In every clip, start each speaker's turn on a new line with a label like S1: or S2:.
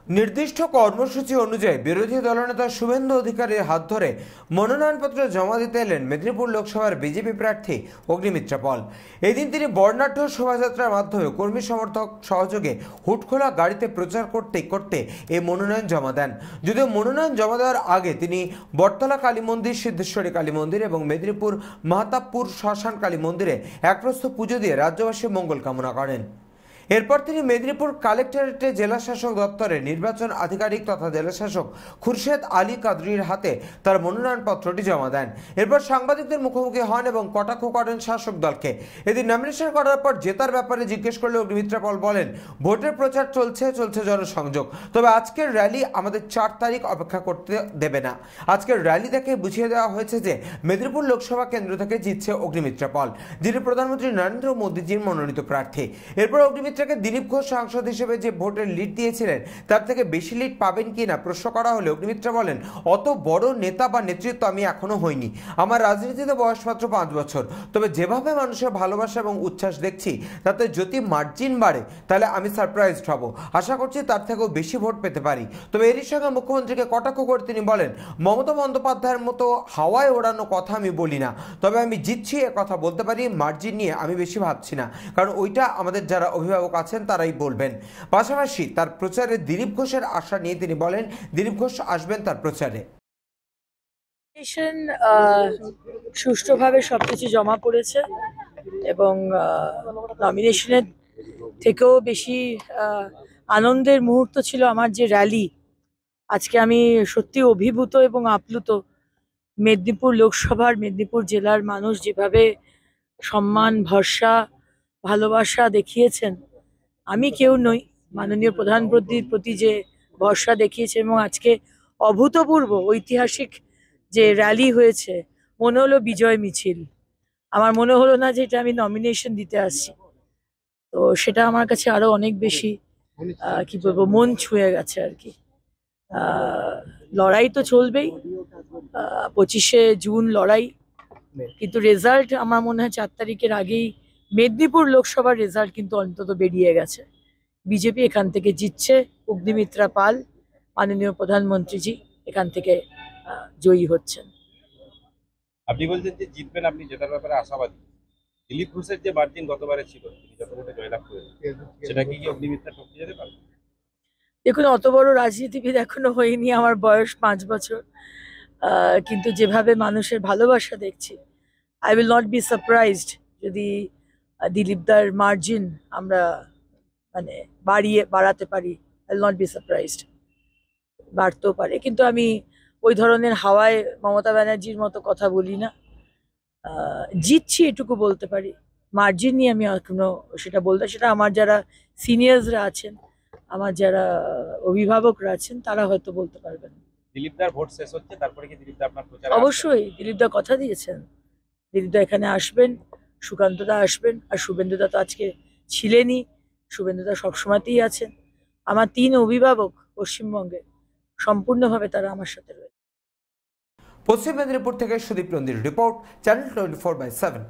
S1: নির্দিষ্ট কর্মসূচি অনুযায়ী বিরোধী দলনেতা শুভেন্দু অধিকারীর হাত ধরে মনোনয়নপত্র জমা দিতে এলেন মেদিনীপুর লোকসভার বিজেপি প্রার্থী অগ্নিমিত্র পল। এদিন তিনি বর্ণাঢ্য শোভাযাত্রার মাধ্যমে কর্মী সমর্থক সহযোগে হুটখোলা গাড়িতে প্রচার করতে করতে এই মনোনয়ন জমা দেন। যদিও মনোনয়ন জমা দেওয়ার আগে তিনি বটতলা কালী মন্দির, সিদ্ধেশ্বরী কালী মন্দির এবং মেদিনীপুর মাহাতাবপুর শ্মশান কালী মন্দিরে একপ্রস্থ পুজো দিয়ে রাজ্যবাসীর মঙ্গল কামনা করেন। এরপর তিনি মেদিনীপুর কালেক্টরেটে জেলা শাসক দপ্তরে নির্বাচন আধিকারিক তথা জেলা শাসক খুরশেদ আলী কাদরির হাতে তার মনোনয়নপত্রটি জমা দেন। এরপর সাংবাদিকদের মুখোমুখি হন এবং কটাক্ষ করেন শাসক দলকে। এদিন নমিনেশন করার পর জেতার ব্যাপারে জিজ্ঞেস করলে অগ্নিমিত্র পল বলেন, ভোটের প্রচার চলছে জনসংযোগ, তবে আজকের র্যালি আমাদের 4 তারিখ অপেক্ষা করতে দেবে না। আজকের র্যালি দেখে বুঝিয়ে দেওয়া হয়েছে যে মেদিনীপুর লোকসভা কেন্দ্র থেকে জিতছে অগ্নিমিত্র পল, যিনি প্রধানমন্ত্রী নরেন্দ্র মোদীজির মনোনীত প্রার্থী। এরপর অগ্নিমিত্র দিলীপ ঘোষ সাংসদ হিসেবে যে ভোটের লিড দিয়েছিলেন তার থেকে বেশি লিড পাবেন কিনা প্রশ্ন করা হলে অগ্নিমিত্র বলেন, অত বড় নেতা বা নেতৃত্ব আমি এখনো হইনি। আমার রাজনীতিতে বয়স মাত্র 5 বছর, তবে যেভাবে মানুষের ভালোবাসা এবং উচ্ছ্বাস দেখছি তাতে যদি মার্জিন বাড়ে তাহলে আমি সারপ্রাইজড হব। আশা করছি তার থেকেও বেশি ভোট পেতে পারি। তবে এরই সঙ্গে মুখ্যমন্ত্রীকে কটাক্ষ করে তিনি বলেন, মমতা বন্দ্যোপাধ্যায়ের মতো হাওয়ায় ওড়ানো কথা আমি বলি না, তবে আমি জিতছি এ কথা বলতে পারি। মার্জিন নিয়ে আমি বেশি ভাবছি না, কারণ ওইটা আমাদের যারা অভিভাবক আছেন তারাই বলবেন। পাশাপাশি তার প্রচারে দিলীপ ঘোষের আশা নিয়ে তিনি বলেন, দিলীপ ঘোষ আসবেন তার প্রচারে।
S2: সুষ্ঠুভাবে সবকিছু জমা পড়েছে এবং নমিনেশনের থেকেও বেশি আনন্দের মুহূর্ত ছিল আমার যে র্যালি। আজকে আমি সত্যি অভিভূত এবং আপ্লুত। মেদিনীপুর লোকসভার, মেদিনীপুর জেলার মানুষ যেভাবে সম্মান, ভরসা, ভালোবাসা দেখিয়েছেন, আমি কেউ নই, মাননীয় প্রধানমন্ত্রীর প্রতি যে ভরসা দেখিয়েছে এবং আজকে অভূতপূর্ব ঐতিহাসিক যে র্যালি হয়েছে, মনে হলো বিজয় মিছিল। আমার মনে হলো না যে এটা আমি নমিনেশন দিতে আসছি। তো সেটা আমার কাছে আরো অনেক বেশি কি বলবো, মন ছুঁয়ে গেছে আর কি। লড়াই তো চলবেই, 25শে জুন লড়াই, কিন্তু রেজাল্ট আমার মনে হয় 4 তারিখের আগেই মেদিনীপুর লোকসভার রেজাল্ট কিন্তু অন্তত বেরিয়ে গেছে। বিজেপি এখান থেকে জিতছে, অগ্নিমিত্র পাল মাননীয় প্রধানমন্ত্রীজি এখান থেকে জয়ী হচ্ছেন।
S3: আপনি বলছেন যে জিতবেন, আপনি জেতার ব্যাপারে আশাবাদী। দিলীপ ঘোষের যে মার্জিন গতবারে ছিল, তিনি যত ভোটে জয়লাভ করেছেন, সেটা কি অগ্নিমিত্র টপকে যেতে পারে?
S2: দেখুন, অত বড় রাজনীতিবিদ এখনো হয়নি, আমার বয়স 5 বছর, কিন্তু যেভাবে মানুষের ভালোবাসা দেখছি, I will not be surprised যদি দিলীপদার মার্জিন আমরা মানে বাড়াতে পারি। I will not be surprised, বাড়তেও পারে, কিন্তু আমি ওই ধরনের হাওয়ায় মমতা ব্যানার্জির মতো কথা বলি না। জিতছি এটুকু বলতে পারি, মার্জিন নিয়ে আমি এখনো সেটা বলতে, সেটা আমার যারা সিনিয়র্সরা আছেন, আমার যারা অভিভাবকরা আছেন, তারা হয়তো বলতে পারবেন।
S3: দিলীপদার ভোট শেষ হচ্ছে, তারপরে কি দিলীপদা আপনার প্রচারে?
S2: অবশ্যই দিলীপদা কথা দিয়েছেন, দিলীপদা এখানে আসবেন, সুকান্তদা আসবেন, আর শুভেন্দুদা তো আজকে ছিলেনই। শুভেন্দুদা সবসময়তেই আছেন। আমার 3 অভিভাবক পশ্চিমবঙ্গে, সম্পূর্ণভাবে তারা আমার সাথে রয়েছে।
S1: পশ্চিম মেদিনীপুর থেকে সুদীপ নন্দীর রিপোর্ট, চ্যানেল 24/7।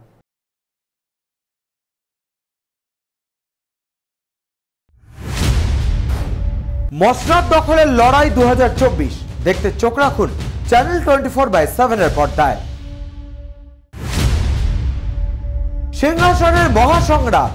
S1: মসনদ দখলের লড়াই 2024 দেখতে চোখ রাখুন চ্যানেল 24/7 এর পর্দায়। সিংহাসনের মহাসংগ্রাম